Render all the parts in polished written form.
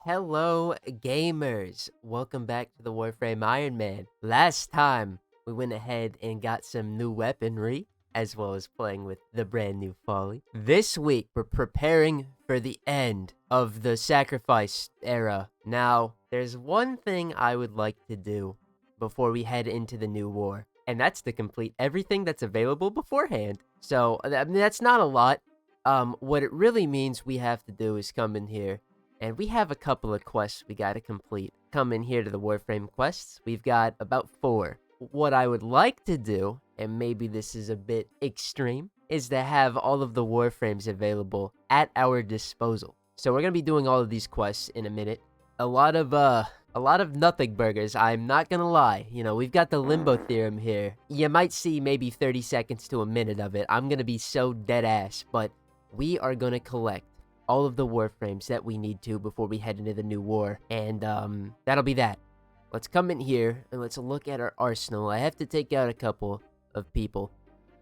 Hello, gamers! Welcome back to the Warframe Iron Man. Last time, we went ahead and got some new weaponry, as well as playing with the brand new Folly. This week, we're preparing for the end of the Sacrifice era. Now, there's one thing I would like to do before we head into the new war, and that's to complete everything that's available beforehand. So, I mean, that's not a lot. What it really means we have to do is come in here and we have a couple of quests we gotta complete. Come in here to the Warframe quests. We've got about 4. What I would like to do, and maybe this is a bit extreme, is to have all of the Warframes available at our disposal. So we're gonna be doing all of these quests in a minute. A lot of nothing burgers, I'm not gonna lie. You know, we've got the Limbo Theorem here. You might see maybe 30 seconds to a minute of it. I'm gonna be so dead ass, but we are gonna collect all of the Warframes that we need to before we head into the new war. And, that'll be that. Let's come in here and let's look at our arsenal. I have to take out a couple of people.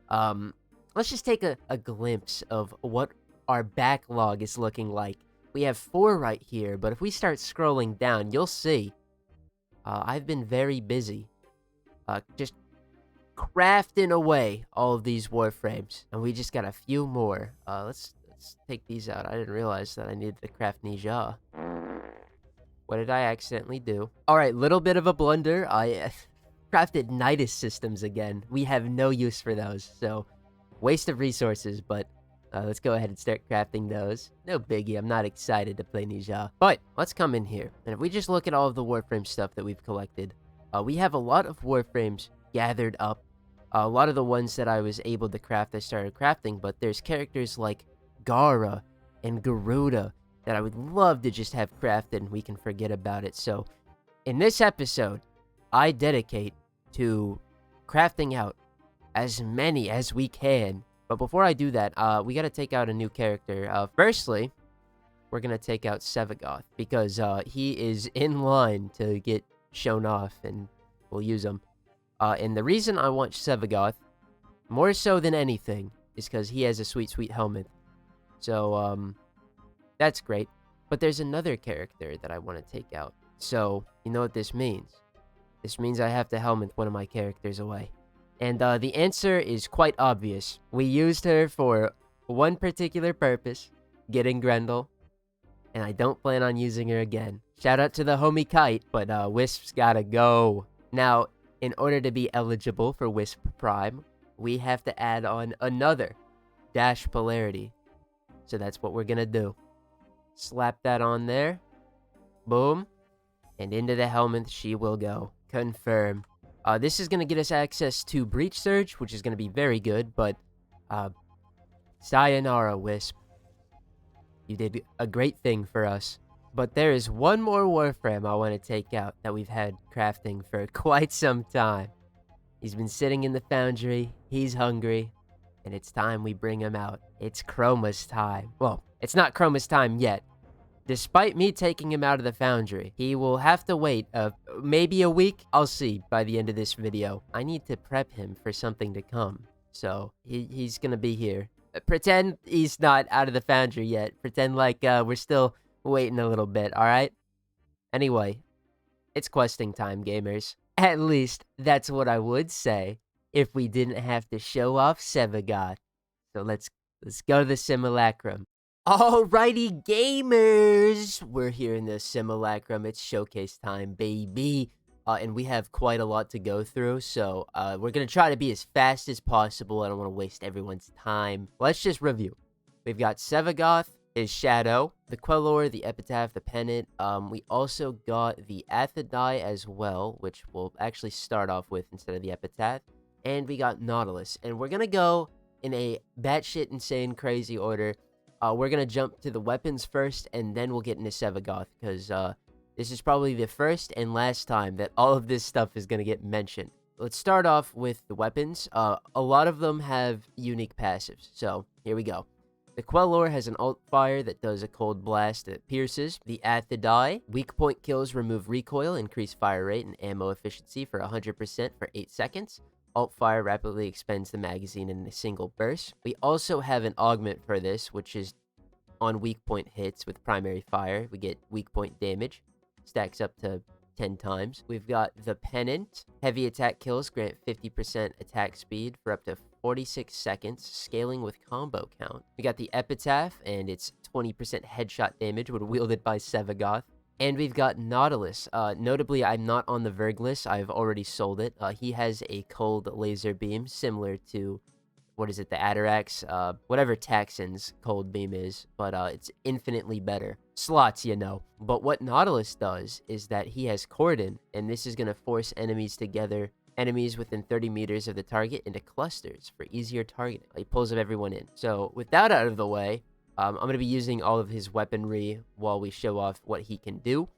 Let's just take a glimpse of what our backlog is looking like. We have 4 right here, but if we start scrolling down, you'll see I've been very busy. Just crafting away all of these Warframes. And we just got a few more. Let's take these out. I didn't realize that I needed to craft Nija. What did I accidentally do? Alright, little bit of a blunder. I crafted Nidus systems again. We have no use for those, so waste of resources, but let's go ahead and start crafting those. No biggie, I'm not excited to play Nija. But let's come in here, and if we just look at all of the Warframe stuff that we've collected, we have a lot of Warframes gathered up. A lot of the ones that I was able to craft, I started crafting, but there's characters like Gara and Garuda that I would love to just have crafted and we can forget about it. So in this episode, I dedicate to crafting out as many as we can. But before I do that, we gotta take out a new character. Firstly, we're gonna take out Sevagoth because he is in line to get shown off and we'll use him. And the reason I want Sevagoth, more so than anything, is because he has a sweet, sweet helmet. So, that's great. But there's another character that I want to take out. So, you know what this means? This means I have to helmet one of my characters away. And, the answer is quite obvious. We used her for one particular purpose, getting Grendel. And I don't plan on using her again. Shout out to the homie Kite, but, Wisp's gotta go. Now, in order to be eligible for Wisp Prime, we have to add on another dash polarity. So that's what we're gonna do. Slap that on there. Boom. And into the helmet she will go. Confirm. This is gonna get us access to Breach Surge, which is gonna be very good, but sayonara, Wisp. You did a great thing for us. But there is one more Warframe I want to take out that we've had crafting for quite some time. He's been sitting in the foundry, he's hungry, and it's time we bring him out. It's Chroma's time. Well, it's not Chroma's time yet. Despite me taking him out of the foundry, he will have to wait maybe a week. I'll see by the end of this video. I need to prep him for something to come. So, he's gonna be here. Pretend he's not out of the foundry yet. Pretend like we're still waiting a little bit, alright? Anyway, it's questing time, gamers. At least, that's what I would say if we didn't have to show off Sevagoth. So let's go to the simulacrum. Alrighty, gamers! We're here in the simulacrum. It's showcase time, baby. And we have quite a lot to go through, so we're gonna try to be as fast as possible. I don't want to waste everyone's time. Let's just review. We've got Sevagoth, his Shadow, the Quelor, the Epitaph, the Pennant. We also got the Athidai as well, which we'll actually start off with instead of the Epitaph. And we got Nautilus. And we're gonna go in a batshit insane crazy order. We're gonna jump to the weapons first, and then we'll get into Sevagoth, because this is probably the first and last time that all of this stuff is gonna get mentioned. Let's start off with the weapons. A lot of them have unique passives, so here we go. The Quelor has an alt fire that does a cold blast that pierces. The Athidai, weak point kills remove recoil, increase fire rate and ammo efficiency for 100% for 8 seconds. Alt fire rapidly expends the magazine in a single burst. We also have an augment for this, which is on weak point hits with primary fire. We get weak point damage. Stacks up to 10 times. We've got the Pennant. Heavy attack kills grant 50% attack speed for up to 46 seconds, scaling with combo count. We got the Epitaph, and it's 20% headshot damage when wielded by Sevagoth. And we've got Nautilus. Notably, I'm not on the Verg list. I've already sold it. He has a cold laser beam similar to, what is it, the Atarax? Whatever Taxon's cold beam is, but it's infinitely better. Slots, you know. But what Nautilus does is that he has Cordon, and this is going to force enemies together, enemies within 30 meters of the target, into clusters for easier targeting. He pulls everyone in. So with that out of the way, I'm going to be using all of his weaponry while we show off what he can do.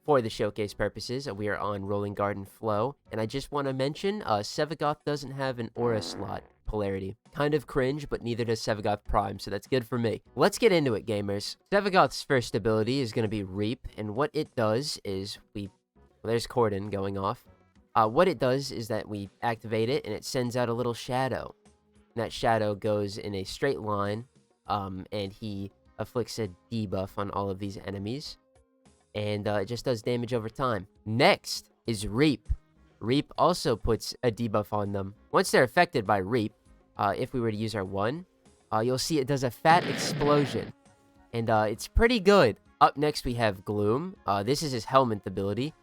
For the showcase purposes, we are on Rolling Garden Flow, and I just want to mention, Sevagoth doesn't have an aura slot polarity. Kind of cringe, but neither does Sevagoth Prime, so that's good for me. Let's get into it, gamers. Sevagoth's first ability is going to be Reap, and what it does is well, there's Cordon going off. What it does is that we activate it, and it sends out a little shadow. And that shadow goes in a straight line, and he afflicts a debuff on all of these enemies. And it just does damage over time. Next is Reap. Reap also puts a debuff on them. Once they're affected by Reap, if we were to use our 1, you'll see it does a fat explosion. And it's pretty good. Up next, we have Gloom. This is his Helmet ability.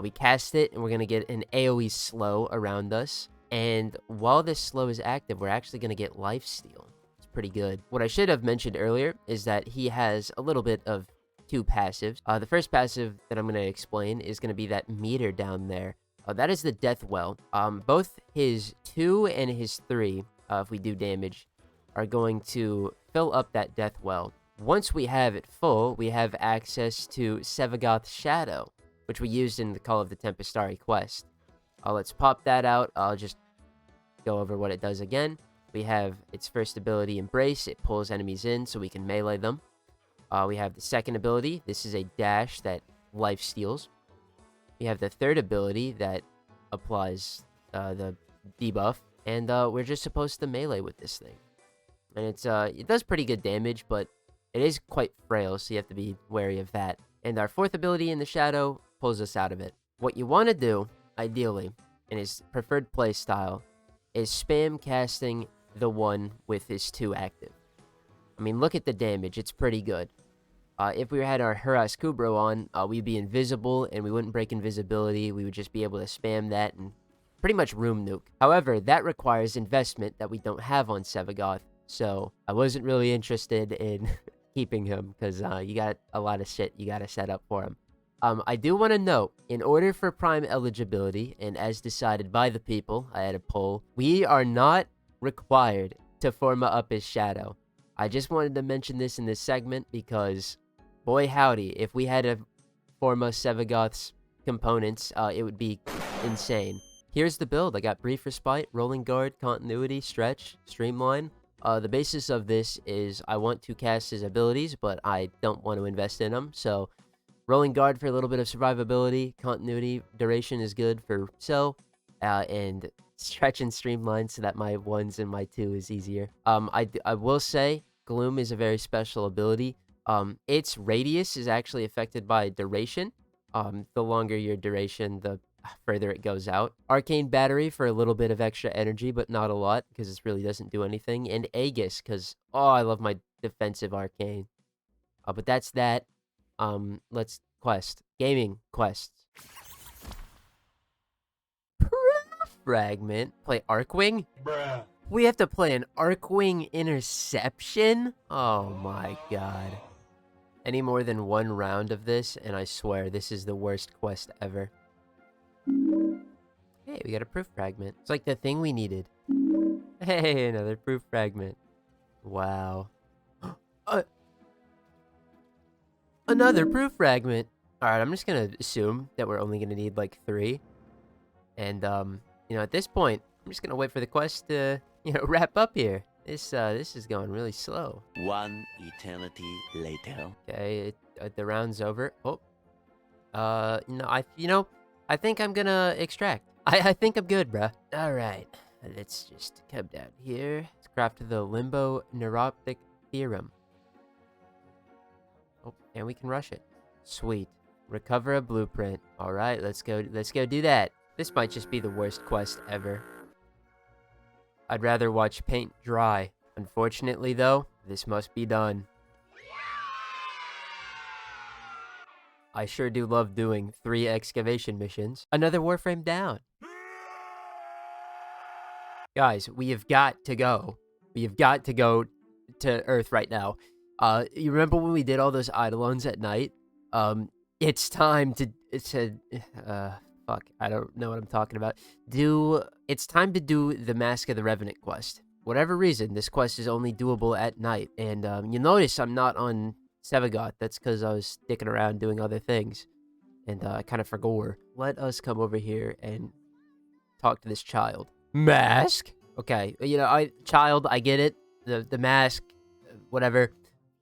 We cast it, and we're going to get an AoE slow around us. And while this slow is active, we're actually going to get lifesteal. It's pretty good. What I should have mentioned earlier is that he has a little bit of 2 passives. The first passive that I'm going to explain is going to be that meter down there. That is the Death Well. Both his 2 and his 3, if we do damage, are going to fill up that Death Well. Once we have it full, we have access to Sevagoth's Shadow, which we used in the Call of the Tempestari quest. Let's pop that out. I'll just go over what it does again. We have its first ability, Embrace. It pulls enemies in so we can melee them. We have the second ability. This is a dash that life steals. We have the third ability that applies the debuff. And we're just supposed to melee with this thing. And it does pretty good damage, but it is quite frail, so you have to be wary of that. And our fourth ability in the shadow pulls us out of it. What you want to do, ideally, in his preferred playstyle, is spam casting the 1 with his 2 active. I mean, look at the damage. It's pretty good. If we had our Hurras Kubro on, we'd be invisible, and we wouldn't break invisibility. We would just be able to spam that and pretty much room nuke. However, that requires investment that we don't have on Sevagoth, so I wasn't really interested in keeping him, because you got a lot of shit you got to set up for him. I do want to note, in order for Prime eligibility, and as decided by the people, I had a poll, we are not required to Forma up his Shadow. I just wanted to mention this in this segment because, boy howdy, if we had to Forma Sevagoth's components, it would be insane. Here's the build. I got Brief Respite, Rolling Guard, Continuity, Stretch, Streamline. The basis of this is I want to cast his abilities, but I don't want to invest in them. So, Rolling Guard for a little bit of survivability, Continuity, Duration is good for and Stretch and Streamline so that my 1s and my 2 is easier. I will say, Gloom is a very special ability. Its radius is actually affected by duration. The longer your duration, the further it goes out. Arcane Battery for a little bit of extra energy, but not a lot, because it really doesn't do anything. And Aegis, because, I love my defensive arcane. But that's that. Let's quest. Gaming quests. Fragment. Play Arcwing? Bruh. We have to play an Arcwing Interception? Oh my god. Any more than 1 round of this, and I swear this is the worst quest ever. Hey, we got a proof fragment. It's like the thing we needed. Hey, another proof fragment. Wow. Another proof fragment. Alright, I'm just gonna assume that we're only gonna need like 3. And, at this point, I'm just gonna wait for the quest to, wrap up here. This is going really slow. 1 eternity later. Okay, the round's over. Oh. No, I think I'm gonna extract. I think I'm good, bruh. Alright, let's just come down here. Let's craft the Limbo Neuroptic Theorem. Oh, and we can rush it. Sweet. Recover a blueprint. All right, let's go do that. This might just be the worst quest ever. I'd rather watch paint dry. Unfortunately, though, this must be done. I sure do love doing 3 excavation missions. Another Warframe down. Guys, we have got to go. We have got to go to Earth right now. You remember when we did all those Eidolons at night? It's time to fuck, I don't know what I'm talking about. It's time to do the Mask of the Revenant quest. Whatever reason, this quest is only doable at night. And you notice I'm not on Sevagoth. That's because I was sticking around doing other things. And I kind of forgot. Let us come over here and talk to this child. Mask? Okay, you know, I get it. The mask, whatever.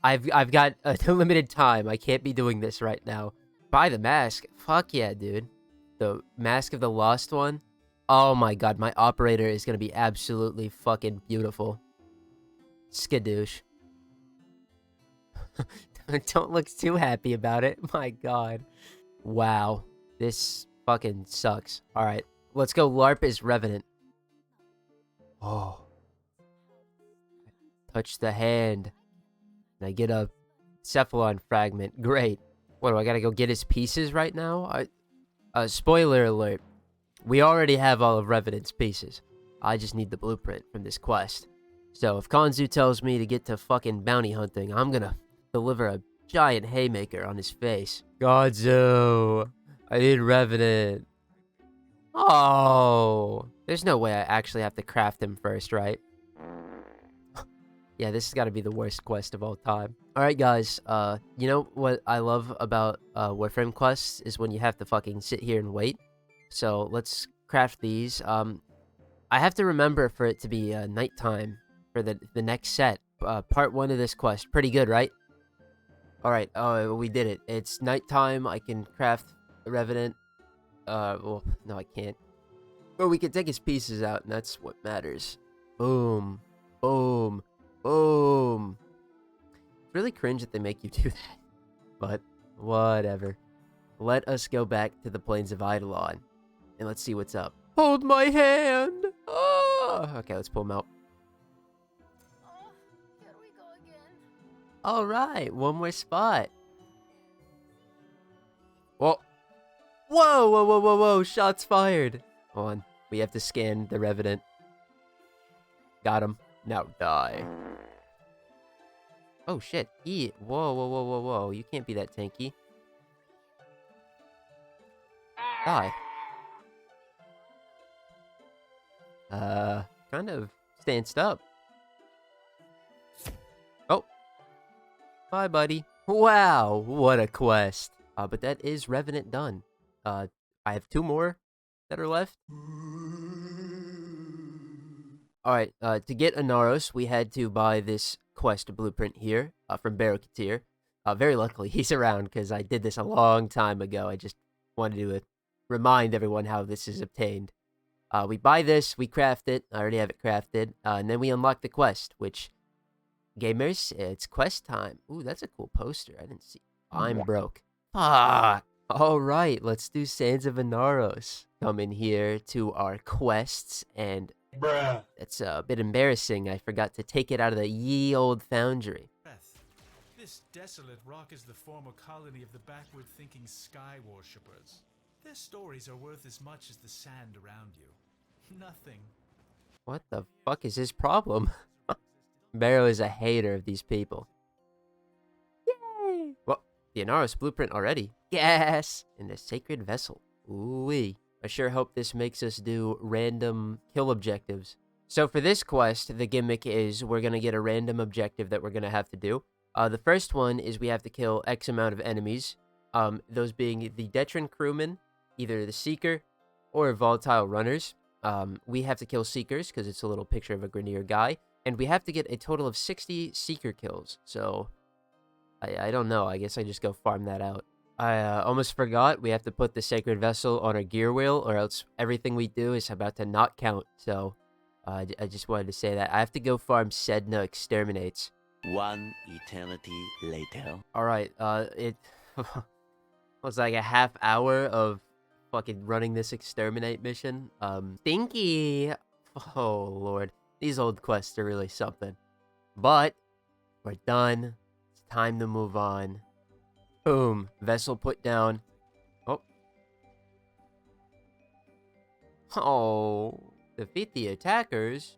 I've got a limited time. I can't be doing this right now. Buy the mask. Fuck yeah, dude. The Mask of the Lost one. Oh my god, my operator is gonna be absolutely fucking beautiful. Skadoosh. Don't look too happy about it. My god. Wow. This fucking sucks. Alright, let's go LARP as Revenant. Oh. Touch the hand. And I get a Cephalon fragment. Great. What, do I gotta go get his pieces right now? Spoiler alert. We already have all of Revenant's pieces. I just need the blueprint from this quest. So if Konzu tells me to get to fucking bounty hunting, I'm gonna deliver a giant haymaker on his face. Konzu! I need Revenant. Oh! There's no way I actually have to craft him first, right? Yeah, this has got to be the worst quest of all time. Alright guys, you know what I love about Warframe quests is when you have to fucking sit here and wait. So let's craft these. I have to remember for it to be nighttime for the next set. Part 1 of this quest. Pretty good, right? Alright, we did it. It's nighttime. I can craft a Revenant. Well, no I can't. Or we can take his pieces out and that's what matters. Boom. Boom. Boom. It's really cringe that they make you do that. But, whatever. Let us go back to the plains of Eidolon. And let's see what's up. Hold my hand! Oh! Okay, let's pull him out. Oh, here we go again. Alright, one more spot. Whoa. Whoa, whoa, whoa, whoa, whoa. Shots fired. Hold on. We have to scan the Revenant. Got him. Now die. Oh shit. Whoa, whoa, whoa, whoa, whoa. You can't be that tanky. Die. Kind of stanced up. Oh. Bye, buddy. Wow, what a quest. But that is Revenant done. I have 2 more that are left. Alright, to get Inaros, we had to buy this quest blueprint here from Barakatir. Very luckily, he's around because I did this a long time ago. I just wanted to remind everyone how this is obtained. We buy this, we craft it. I already have it crafted. And then we unlock the quest, which, gamers, it's quest time. Ooh, that's a cool poster. I didn't see. I'm broke. Fuck. Alright, let's do Sands of Inaros. Come in here to our quests, and Bruh. it's a bit embarrassing. I forgot to take it out of the ye old foundry. This desolate rock is the former colony of the backward-thinking sky worshippers. Their stories are worth as much as the sand around you. Nothing. What the fuck is his problem? Barrow is a hater of these people. Yay! Well, the Inaros blueprint already. Yes! In the sacred vessel. Ooh-wee. I sure hope this makes us do random kill objectives. So for this quest, the gimmick is we're gonna get a random objective that we're gonna have to do. The first one is we have to kill X amount of enemies. Those being the Detran crewmen, either the Seeker or volatile runners. We have to kill Seekers because it's a little picture of a Grenier guy. And we have to get a total of 60 Seeker kills. So, I don't know. I guess I just go farm that out. I almost forgot. We have to put the Sacred Vessel on our gear wheel, or else everything we do is about to not count. So, I just wanted to say that. I have to go farm Sedna Exterminates. One eternity later. Alright, it was like a half hour of fucking running this exterminate mission. Stinky! Oh, Lord. These old quests are really something. But, we're done. It's time to move on. Boom. Vessel put down. Oh. Oh. Defeat the attackers?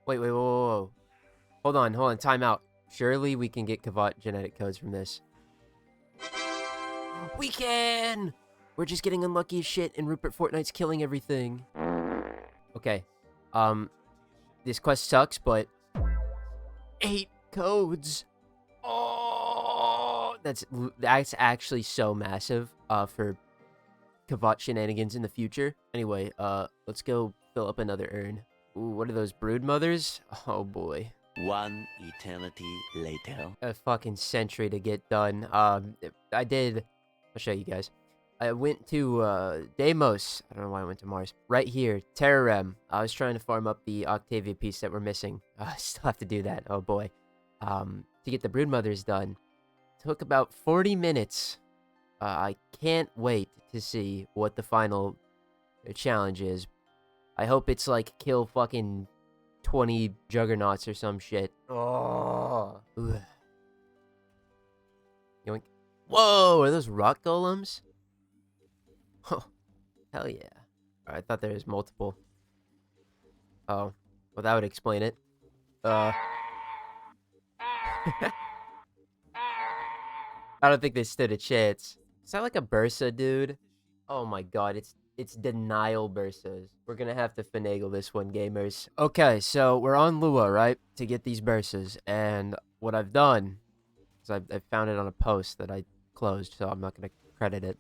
Wait, whoa, whoa. Hold on, time out. Surely we can get Kavot genetic codes from this. We can! We're just getting unlucky as shit, and Rupert Fortnite's killing everything. Okay. This quest sucks, but 8 codes. Oh, that's actually so massive. For Kavot shenanigans in the future. Anyway, let's go fill up another urn. Ooh, what are those brood mothers? Oh boy. One eternity later. A fucking century to get done. I'll show you guys. I went to, Deimos. I don't know why I went to Mars. Right here, Theorem. I was trying to farm up the Octavia piece that we're missing. I still have to do that. Oh boy. To get the brood mothers done. Took about 40 minutes. I can't wait to see what the final challenge is. I hope it's like kill fucking 20 juggernauts or some shit. Oh. Ugh. Yoink. Whoa, are those rock golems? Oh, hell yeah. I thought there was multiple. Oh, well that would explain it. I don't think they stood a chance. Is that like a Bursa, dude? Oh my god, it's denial Bursas. We're gonna have to finagle this one, gamers. Okay, so we're on Lua, right? To get these Bursas. And what I've done is I found it on a post that I closed, so I'm not gonna credit it.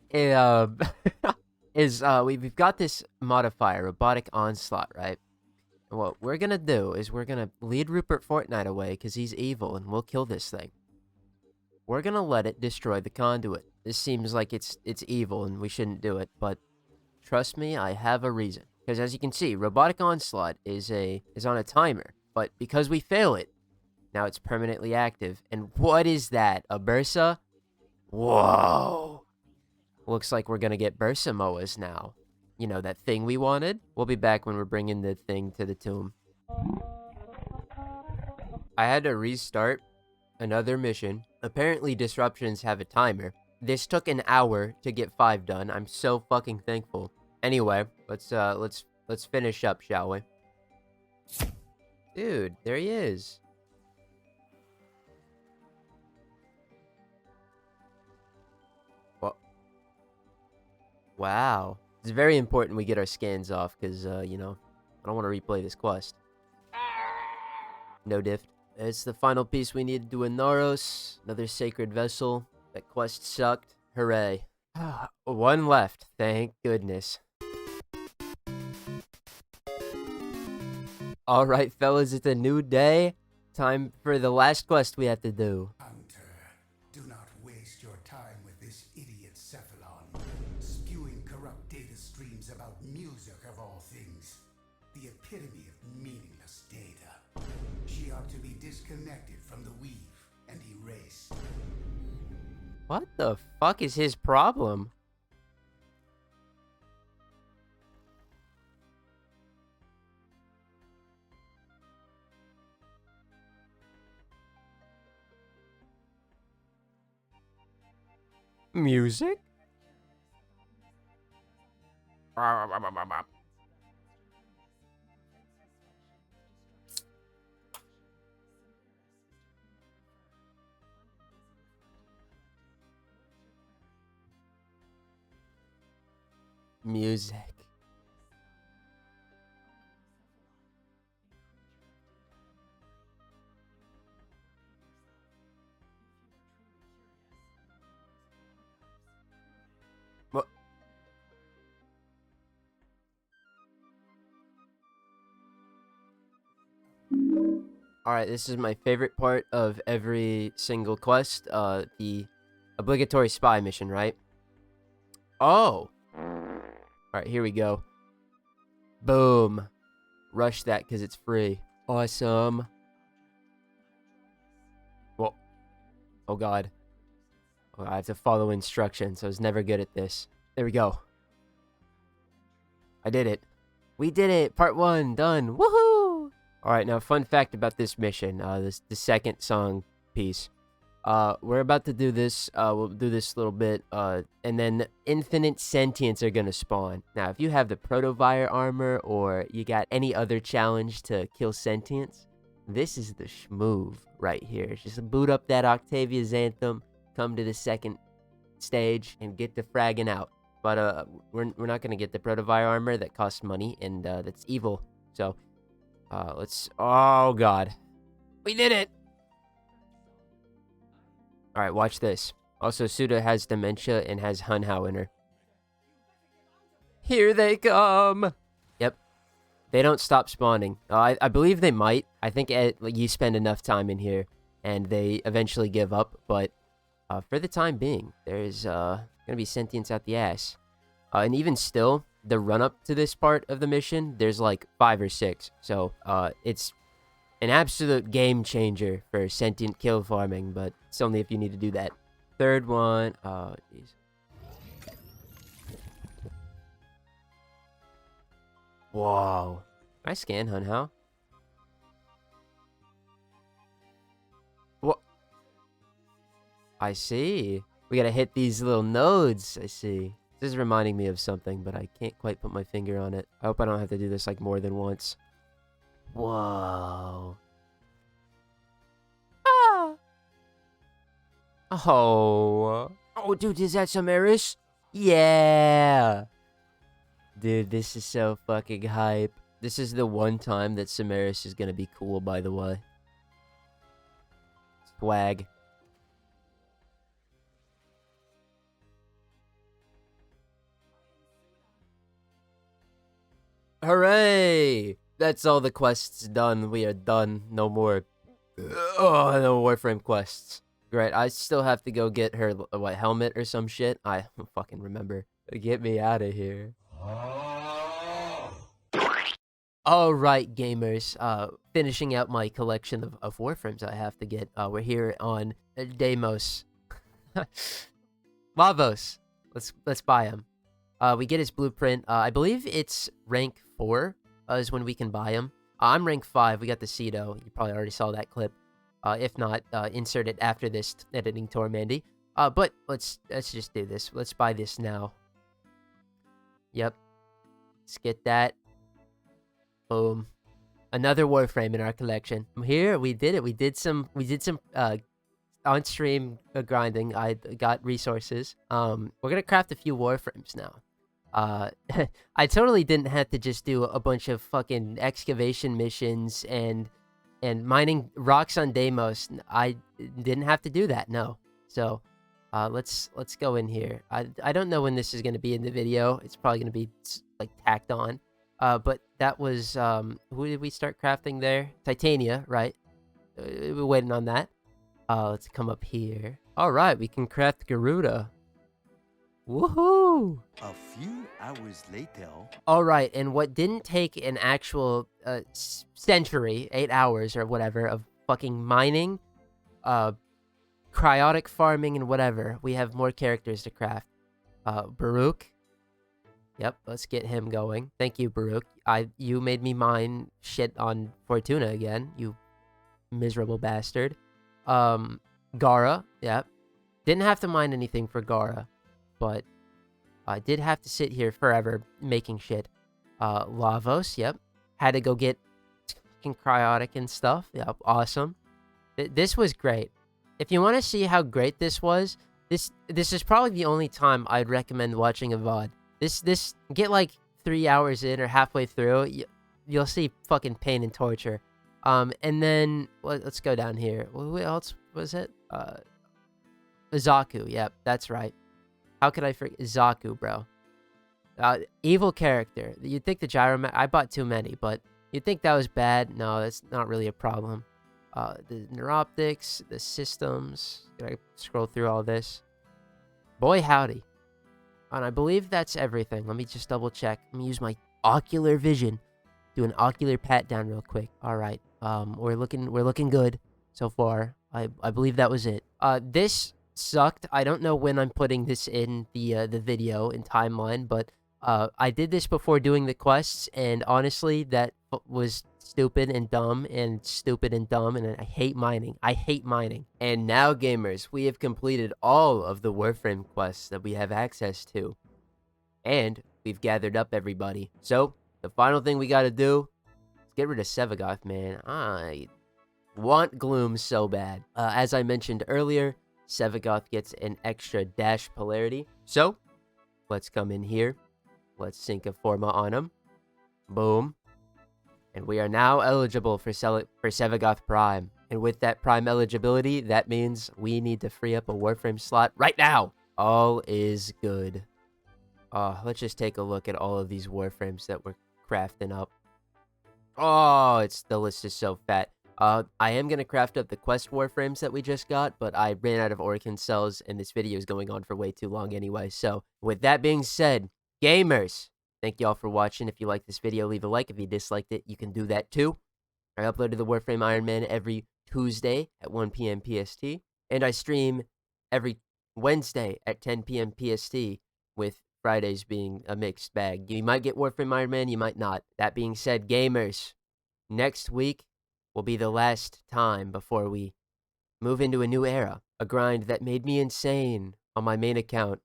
We've got this modifier, Robotic Onslaught, right? And what we're gonna do is we're gonna lead Rupert Fortnite away because he's evil and we'll kill this thing. We're gonna let it destroy the conduit. This seems like it's evil and we shouldn't do it, but trust me, I have a reason. Because as you can see, Robotic Onslaught is on a timer, but because we fail it, now it's permanently active. And what is that? A Bursa? Whoa! Looks like we're gonna get Bursa Moas now. You know, that thing we wanted? We'll be back when we're bringing the thing to the tomb. I had to restart another mission. Apparently disruptions have a timer. This took an hour to get 5 done. I'm so fucking thankful. Anyway, let's finish up, shall we? Dude, there he is. What? Wow. It's very important we get our scans off, because, you know, I don't want to replay this quest. No diff. It's the final piece we needed to Inaros. Another sacred vessel. That quest sucked. Hooray. One left. Thank goodness. Alright, fellas, it's a new day. Time for the last quest we have to do. Hunter, do not waste your time with this idiot Cephalon, spewing corrupt data streams about music of all things. The epitome of meaningless data. She ought to be disconnected from the weave and erased. What the fuck is his problem? Music? Music. What? Alright, this is my favorite part of every single quest, the obligatory spy mission, right? Oh! Alright, here we go. Boom. Rush that because it's free. Awesome. Oh god. Oh, I have to follow instructions. I was never good at this. There we go. I did it. We did it. Part 1 done. Woohoo! Alright, now fun fact about this mission. The second song piece. We're about to do this. We'll do this a little bit. And then infinite sentients are gonna spawn. Now, if you have the Protovire armor or you got any other challenge to kill sentients, this is the schmoove right here. Just boot up that Octavia's Anthem, come to the second stage, and get the fragging out. But we're not gonna get the Protovire armor. That costs money, and that's evil. So, let's. Oh god, we did it! All right, watch this. Also, Suda has dementia and has Hunhao in her. Here they come. Yep. They don't stop spawning. I believe they might. I think you spend enough time in here, and they eventually give up. But for the time being, there's gonna be sentience out the ass. And even still, the run-up to this part of the mission, there's like 5 or 6. So it's an absolute game changer for sentient kill farming, but it's only if you need to do that. Third one. Oh, jeez. Whoa. Can I scan Hunhao? What? I see. We gotta hit these little nodes. I see. This is reminding me of something, but I can't quite put my finger on it. I hope I don't have to do this like more than once. Whoa. Ah. Oh. Oh, dude, is that Samaris? Yeah. Dude, this is so fucking hype. This is the one time that Samaris is gonna be cool, by the way. Swag. Hooray! That's all the quests done. We are done. No more. Oh, no Warframe quests. Great. I still have to go get her, what, helmet or some shit? I don't fucking remember. Get me out of here. Alright, gamers. Finishing out my collection of Warframes I have to get. We're here on Deimos. Lavos. Let's buy him. We get his blueprint. I believe it's rank 4 is when we can buy him. I'm rank 5. We got the Cedo. You probably already saw that clip. If not, insert it after this editing Tormandee. But let's just do this. Let's buy this now. Yep. Let's get that. Boom. Another Warframe in our collection. Here, we did it. We did some on-stream grinding. I got resources. We're gonna craft a few Warframes now. I totally didn't have to just do a bunch of fucking excavation missions and mining rocks on Deimos. I didn't have to do that, no. So, let's go in here. I don't know when this is gonna be in the video. It's probably gonna be like tacked on. But that was who did we start crafting there? Titania, right? We're waiting on that. Let's come up here. All right, we can craft Garuda. Woohoo! A few hours later. All right, and what didn't take an actual century, 8 hours or whatever of fucking mining, cryotic farming and whatever, we have more characters to craft. Baruch. Yep, let's get him going. Thank you, Baruch. You made me mine shit on Fortuna again, you miserable bastard. Gara, yep. Didn't have to mine anything for Gara, but I did have to sit here forever making shit. Lavos, yep. Had to go get fucking cryotic and stuff. Yep, awesome. This was great. If you want to see how great this was, this is probably the only time I'd recommend watching a VOD. This get like 3 hours in or halfway through, you'll see fucking pain and torture. And then let's go down here. Who else was it? Zaku. Yep, that's right. How could I forget Zaku, bro? Evil character. You'd think the gyro. I bought too many, but you'd think that was bad. No, that's not really a problem. The neuroptics, the systems. Gotta scroll through all this. Boy, howdy. And I believe that's everything. Let me just double check. Let me use my ocular vision. Do an ocular pat down real quick. All right. We're looking good so far. I believe that was it. This sucked. I don't know when I'm putting this in the video and timeline, but I did this before doing the quests, and honestly, that was stupid and dumb and stupid and dumb, and I hate mining. I hate mining. And now, gamers, we have completed all of the Warframe quests that we have access to, and we've gathered up everybody. So the final thing we gotta do is get rid of Sevagoth, man. I want Gloom so bad. As I mentioned earlier, Sevagoth gets an extra dash polarity. So let's come in here. Let's sync a Forma on him. Boom. And we are now eligible for Sevagoth Prime. And with that Prime eligibility, that means we need to free up a Warframe slot right now. All is good. Let's just take a look at all of these Warframes that we're crafting up. Oh, the list is so fat. I am going to craft up the quest Warframes that we just got, but I ran out of Orkin cells, and this video is going on for way too long anyway. So, with that being said, gamers, thank you all for watching. If you liked this video, leave a like. If you disliked it, you can do that too. I uploaded the Warframe Iron Man every Tuesday at 1 p.m. PST, and I stream every Wednesday at 10 p.m. PST, with Fridays being a mixed bag. You might get Warframe Iron Man, you might not. That being said, gamers, next week will be the last time before we move into a new era. A grind that made me insane on my main account,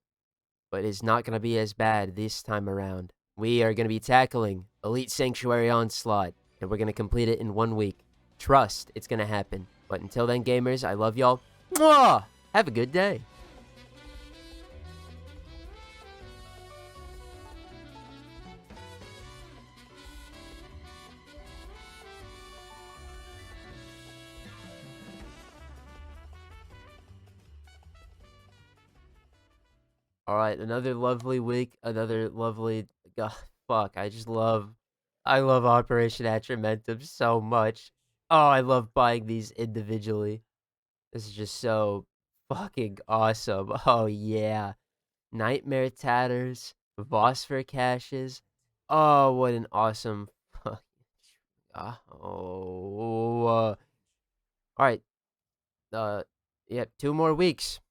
but is not going to be as bad this time around. We are going to be tackling Elite Sanctuary Onslaught, and we're going to complete it in 1 week. Trust, it's going to happen. But until then, gamers, I love y'all. Mwah! Have a good day. Alright, another lovely week, another lovely, god, fuck, I love Operation Atramentum so much. Oh, I love buying these individually. This is just so fucking awesome. Oh, yeah. Nightmare Tatters, Phosphor Caches. Oh, what an awesome, alright, yep, 2 more weeks.